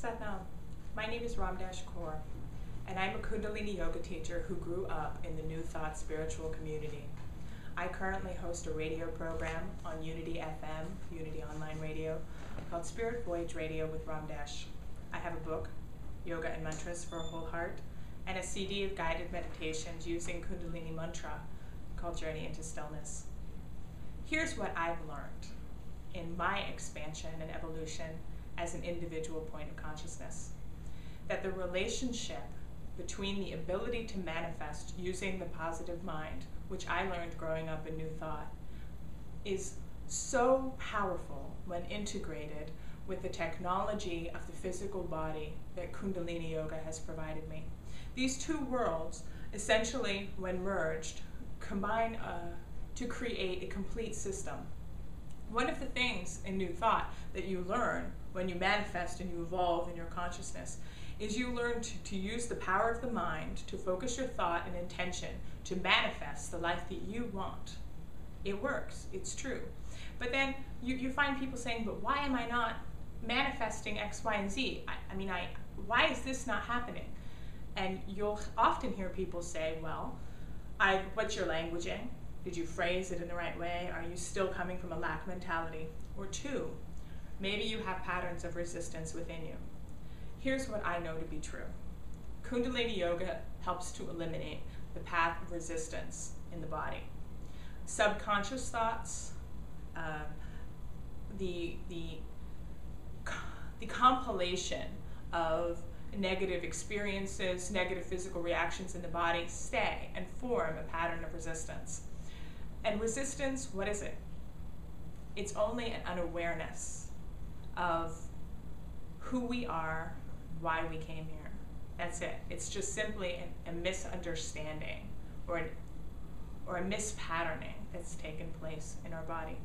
Satnam. My name is Ramdesh Kaur, and I'm a Kundalini Yoga teacher who grew up in the New Thought spiritual community. I currently host a radio program on Unity FM, Unity Online Radio, called Spirit Voyage Radio with Ramdesh. I have a book, Yoga and Mantras for a Whole Heart, and a CD of guided meditations using Kundalini mantra called Journey into Stillness. Here's what I've learned in my expansion and evolution as an individual point of consciousness. That the relationship between the ability to manifest using the positive mind, which I learned growing up in New Thought, is so powerful when integrated with the technology of the physical body that Kundalini Yoga has provided me. These two worlds, essentially, when merged, combine to create a complete system. One of the things in New Thought that you learn when you manifest and you evolve in your consciousness is you learn to use the power of the mind to focus your thought and intention to manifest the life that you want. It works, it's true. But then you find people saying, but why am I not manifesting X, Y, and Z? Why is this not happening? And you'll often hear people say, well, what's your languaging? Did you phrase it in the right way? Are you still coming from a lack mentality? Or two, maybe you have patterns of resistance within you. Here's what I know to be true. Kundalini Yoga helps to eliminate the path of resistance in the body. Subconscious thoughts, the compilation of negative experiences, negative physical reactions in the body stay and form a pattern of resistance. And resistance, what is it? It's only an unawareness of who we are, why we came here. That's it. It's just simply a misunderstanding or a mispatterning that's taken place in our body.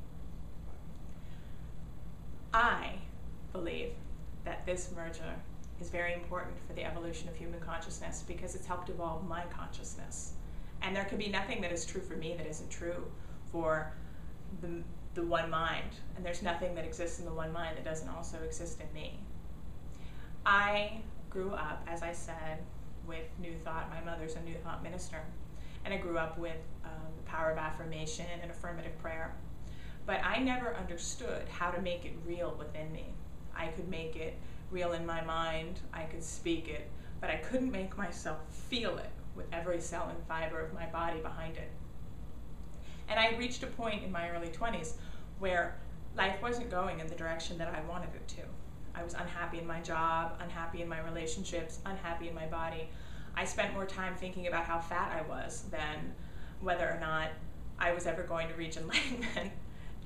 I believe that this merger is very important for the evolution of human consciousness because it's helped evolve my consciousness. And there can be nothing that is true for me that isn't true for the one mind. And there's nothing that exists in the one mind that doesn't also exist in me. I grew up, as I said, with New Thought. My mother's a New Thought minister. And I grew up with the power of affirmation and affirmative prayer. But I never understood how to make it real within me. I could make it real in my mind, I could speak it, but I couldn't make myself feel it with every cell and fiber of my body behind it. And I reached a point in my early 20s where life wasn't going in the direction that I wanted it to. I was unhappy in my job, unhappy in my relationships, unhappy in my body. I spent more time thinking about how fat I was than whether or not I was ever going to reach enlightenment.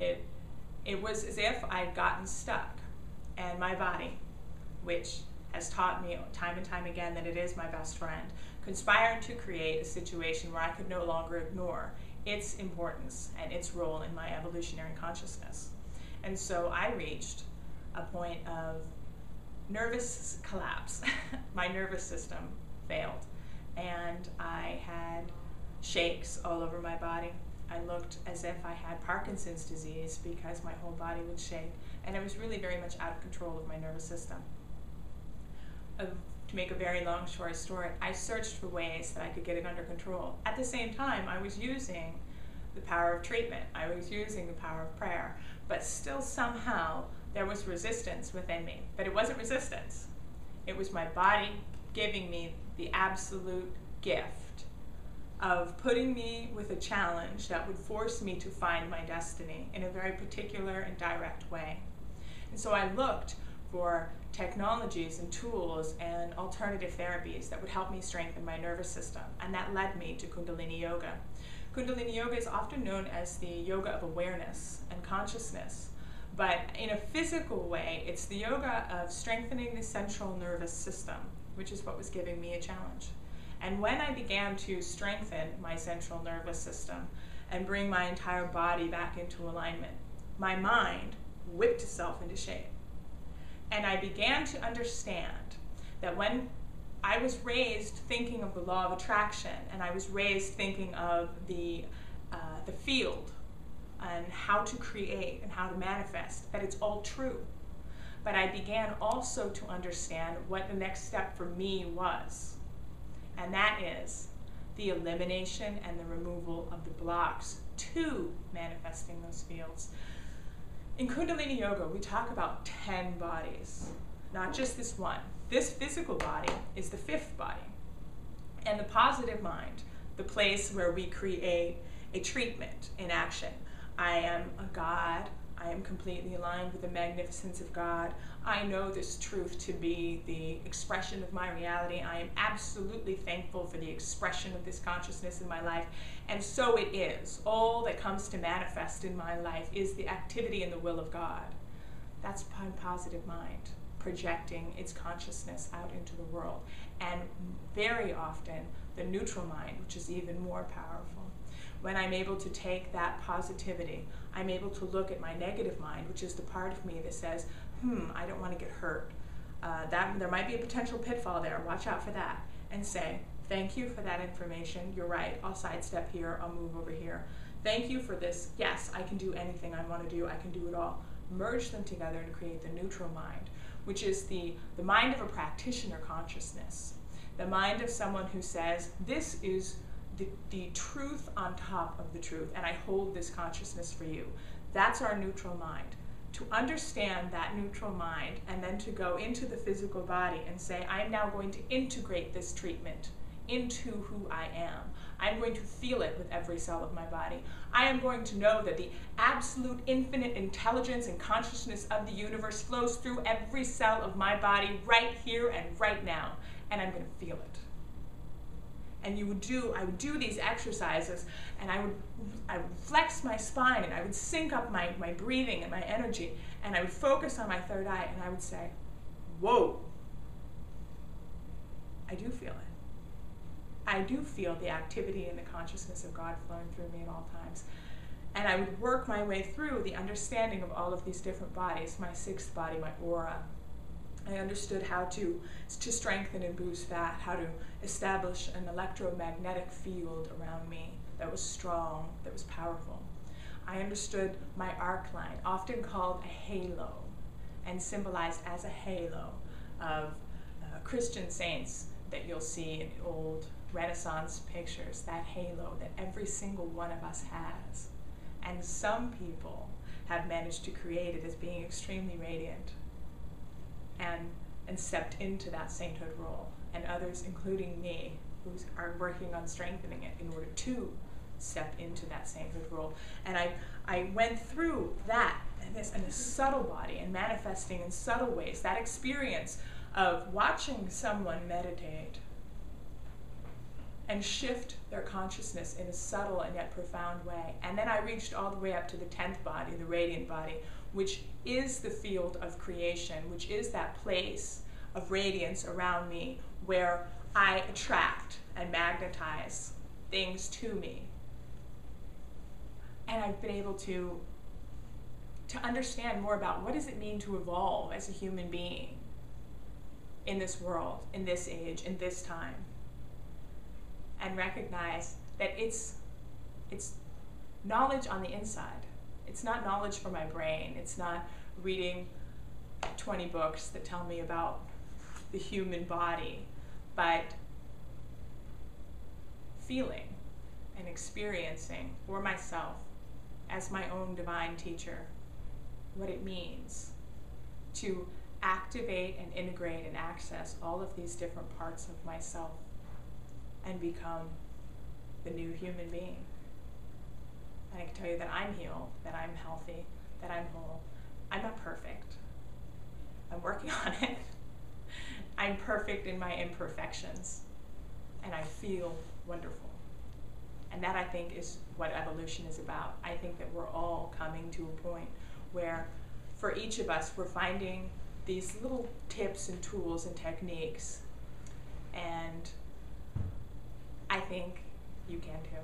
It was as if I'd gotten stuck, and my body, which has taught me time and time again that it is my best friend, conspired to create a situation where I could no longer ignore its importance and its role in my evolutionary consciousness. And so I reached a point of nervous collapse. My nervous system failed, and I had shakes all over my body. I looked as if I had Parkinson's disease because my whole body would shake, and I was really very much out of control of my nervous system. To make a very long, short story, I searched for ways that I could get it under control. At the same time, I was using the power of treatment. I was using the power of prayer, but still somehow there was resistance within me. But it wasn't resistance. It was my body giving me the absolute gift of putting me with a challenge that would force me to find my destiny in a very particular and direct way. And so I looked for technologies and tools and alternative therapies that would help me strengthen my nervous system, and that led me to Kundalini Yoga. Kundalini Yoga is often known as the yoga of awareness and consciousness, but in a physical way, it's the yoga of strengthening the central nervous system, which is what was giving me a challenge. And when I began to strengthen my central nervous system and bring my entire body back into alignment, my mind whipped itself into shape. And I began to understand that when I was raised thinking of the law of attraction, and I was raised thinking of the field and how to create and how to manifest, that it's all true. but I began also to understand what the next step for me was. And that is the elimination and the removal of the blocks to manifesting those fields. In Kundalini Yoga, we talk about 10 bodies, not just this one. This physical body is the 5th body. And the positive mind, the place where we create a treatment in action. I am a God. I am completely aligned with the magnificence of God. I know this truth to be the expression of my reality. I am absolutely thankful for the expression of this consciousness in my life. And so it is. All that comes to manifest in my life is the activity and the will of God. That's my positive mind, projecting its consciousness out into the world. And very often, the neutral mind, which is even more powerful. When I'm able to take that positivity, I'm able to look at my negative mind, which is the part of me that says, I don't want to get hurt. There might be a potential pitfall there. Watch out for that. And say, thank you for that information. You're right. I'll sidestep here. I'll move over here. Thank you for this. Yes, I can do anything I want to do. I can do it all. Merge them together to create the neutral mind, which is the mind of a practitioner consciousness. The mind of someone who says, this is the truth on top of the truth, and I hold this consciousness for you. That's our neutral mind. To understand that neutral mind and then to go into the physical body and say, I am now going to integrate this treatment into who I am. I'm going to feel it with every cell of my body. I am going to know that the absolute infinite intelligence and consciousness of the universe flows through every cell of my body right here and right now, and I'm going to feel it. And I would do these exercises, and I would flex my spine, and I would sync up my breathing and my energy, and I would focus on my third eye, and I would say, whoa, I do feel it. I do feel the activity and the consciousness of God flowing through me at all times. And I would work my way through the understanding of all of these different bodies, my 6th body, my aura. I understood how to strengthen and boost that, how to establish an electromagnetic field around me that was strong, that was powerful. I understood my arc line, often called a halo, and symbolized as a halo of Christian saints that you'll see in old Renaissance pictures, that halo that every single one of us has. And some people have managed to create it as being extremely radiant and stepped into that sainthood role, and others, including me, who are working on strengthening it in order to step into that sainthood role. And I went through that in a subtle body and manifesting in subtle ways, that experience of watching someone meditate and shift their consciousness in a subtle and yet profound way. And then I reached all the way up to the 10th body, the radiant body, which is the field of creation, which is that place of radiance around me where I attract and magnetize things to me. And I've been able to understand more about what does it mean to evolve as a human being in this world, in this age, in this time. And recognize that it's knowledge on the inside. It's not knowledge for my brain. It's not reading 20 books that tell me about the human body, but feeling and experiencing for myself as my own divine teacher what it means to activate and integrate and access all of these different parts of myself and become the new human being. And I can tell you that I'm healed, that I'm healthy, that I'm whole. I'm not perfect. I'm working on it. I'm perfect in my imperfections, and I feel wonderful. And that, I think, is what evolution is about. I think that we're all coming to a point where, for each of us, we're finding these little tips and tools and techniques, and I think you can too.